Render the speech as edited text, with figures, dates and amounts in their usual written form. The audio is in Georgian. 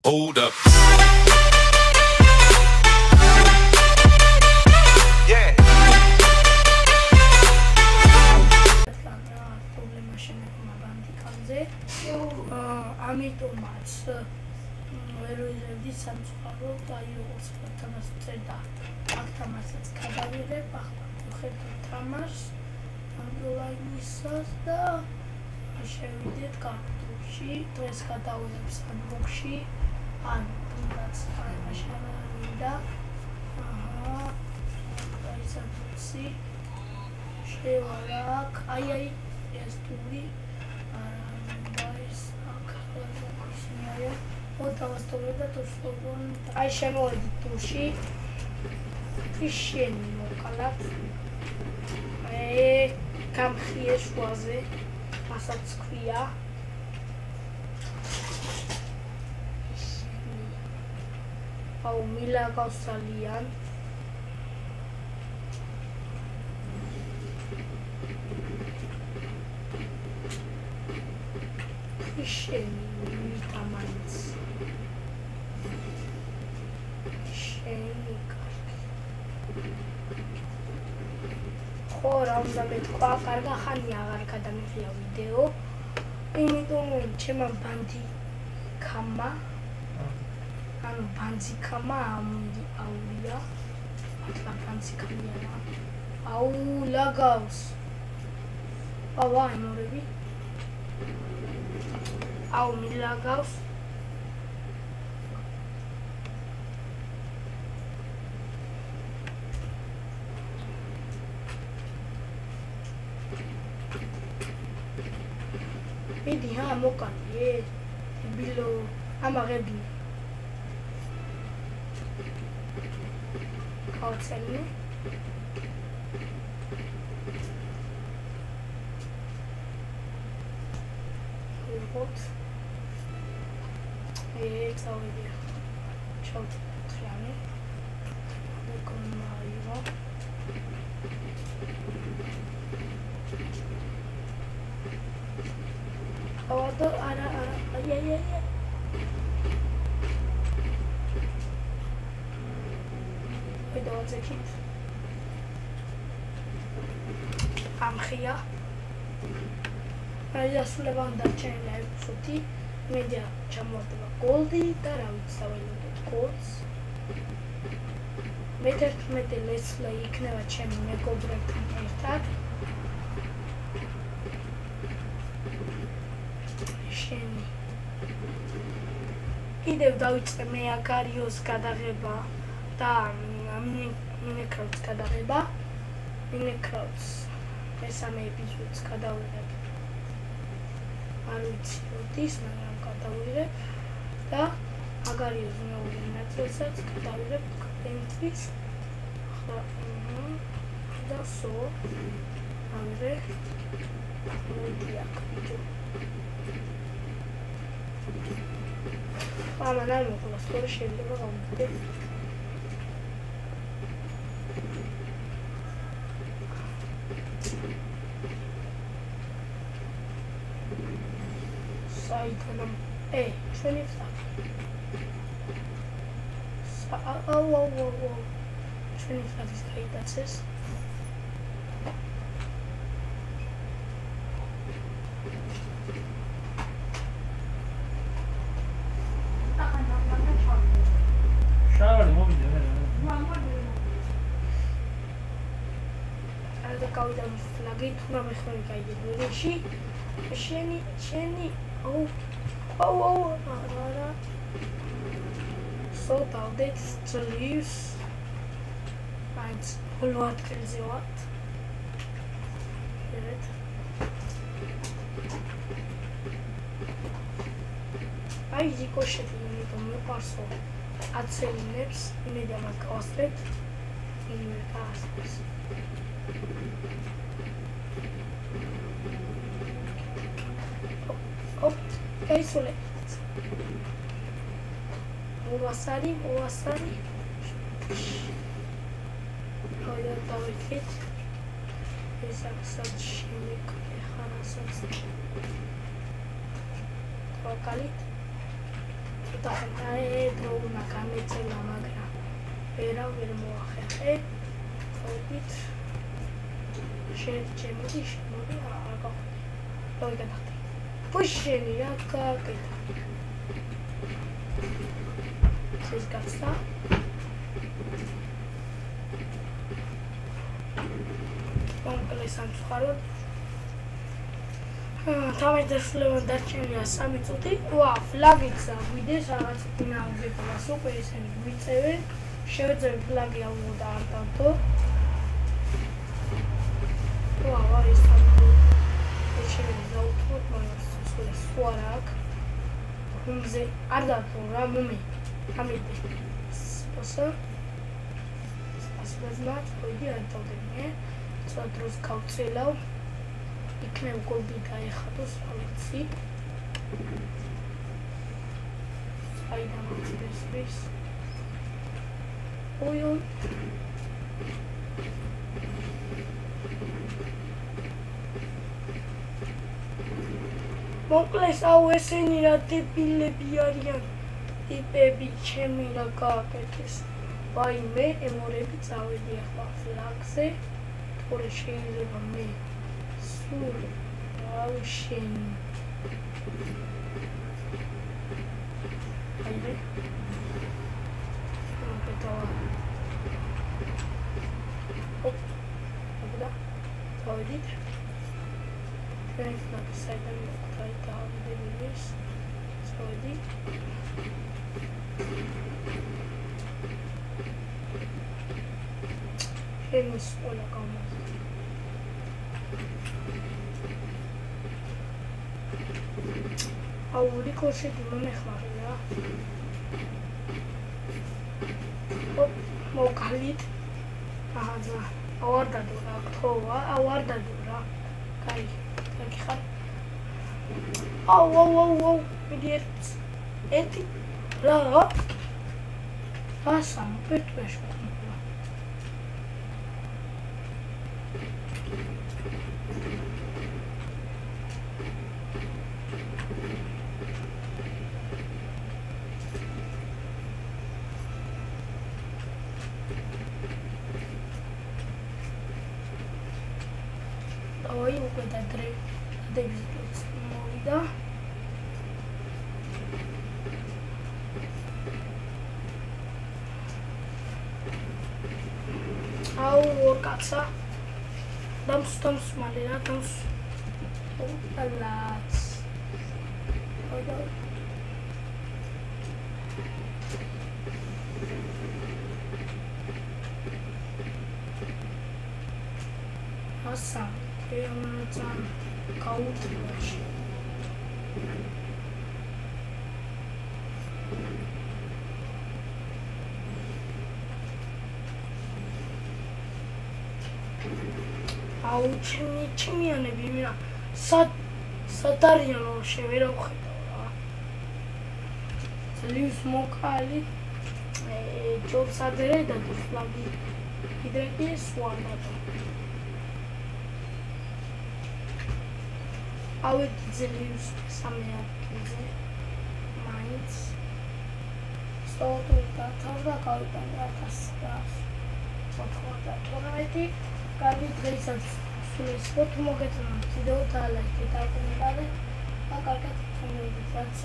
Hold up. Yeah. ამიტომაც ვერ ვიღებდი სამწუხარო დაიღოს თამაშზე და აქ თამაშსაც გადავიღებ ახლა ვხედავ თამაშს ონლაინისას და შევიდეთ კარტუში დღეს გადავიღებ სანდბოქსში ან თუნდაც მაშინამინდა აი სანდბოქსი შევალაკ აი ეს თული აი შემოვედით თულში ფიშენი მოკალათ გამხიე შუაზე მასაც ქვია აუ მილაგავს ძალიან ფიშენი მიტამანს ხო რა უნდა მეთქვა კარგა ხანია აღარ გადამიღია ვიდეო იმიტომ რომ ჩემმა ბანდი ქამა ანუ ბანძი ქამა აურია ახლა ბანძი ქამია აუ ლაგავს ავა მორები აუ მილაგავს მიდი მოკანე ბილო ამაღები ხალხელი ვიღოთ წავედი ჩავთრიანი მოკანაივა ავადო არა აი ვიდეოჩეკით ამხია აი ასულება უნდა ჩენლა ეპიზოდი მედია ჩამოვარდება გოლდი და რა ვიცი დაველოდოთ კოდს მე-11 ლესლა იქნება ჩემი მეგობრებთან ერთად შენი კიდევ დავიწყე მე აკარიოს გადაღება და მინეკრაუტს გადაღება მინეკრაუტს მესამე ეპიზოდს გადავიღებ არ ვიცი როდის მაგრამ გადავიღებ და აკარიოს მეორე ნაწილსაც გადავიღებ კენტრის ახლა და სო ამრე მოდია კიჯო ამა ნაი მოკლა სწორი შეიძლება გავიდე საითანამ ჩვენი ფსა აუ ჩვენი ფსადის გაიტაცეს გავიდა ფლაგი თუ რა მეხმარი გაიგე შენი აუ არა so დავდეთ ძლივს აიც ბოლო ადგილზე ვართ ერთ აი ზიკოშეთი იმიტომ მეყარსო აცელინებს იმედი ამას გავასწრებთ იმერ გაასწრებს გაისულე ოვასარი ხოდა დავიქით ეს აქსაც შემეკხარ ასაც ვაკალით დრო უნდა გამეწევა, მაგრამ ვერ მოახერხე. წავედით. შემოდი, არ გავხდი. დავი გადახდი. ფუშენი რა გააკეთა. ეს გასცა. კონკრეტულად სამწუხაროდ თავისთავად დარჩენილია 3 წუთი. ვა, ფლაგიც აგვიდეს, რაღაც დინამიკას უკვე ესენი გვიწევენ. შევეძებ ფლაგი უნდა არ დავდო. ვა, ეს შეიძლება დავუთმოთ, მაგრამ სულ არ აქვს. ხუმზე არ დათო რა მომი. ამიტი. სპოსო. ასბაზნად ხოდი არ დავდენე. ცოტა დროს გავწელავ. იქნებ გოლდი გაეხადოს, რა ვიცი. საიდან მოცდეს. ოიო. მოკლეს, აუ ესენი რა დებილები არიან. ტიპები ჩემი რა გააკეთეს. ვაიმე, ემორები წავედი ახლა ფლაგზე. თორე შეიძლება მე სულ ავშენი. აიდე. მოკეთავა. ოპ. წავედით. ფლაგ საიდან დავდივიდეს. წავედით. Hemos όλα ακόμα. Αური κόσეთი მომეხმარება. მოგალით. აჰა, არ დადურა, თოვა, არ დადურა. კაი, ხარ. აუ, მიდიეთ. ეთი რა? ასა, პეტვეშ. Oi, უკვე დადებითიც მოვიდა. აუ, კაცა. დამს მალე რა დამს. ალაც. ოდა. ასა. Am caut აუ ჩემიანები მირა სადარიანო შევერა ვხედავ რა ძლივს მოკალი ჯობს ადრე და ფლაგი კიდრეკი სვანდა ავეთ ძლივს სამი ადგილზე მაინც სწორად დათავდა გავიტანე 1998 კარგი დღესაც სულს ვთქვი მოგეწონათ ვიდეო და ლაიქი და კომენტარი და კარგად თამაშობთ რაც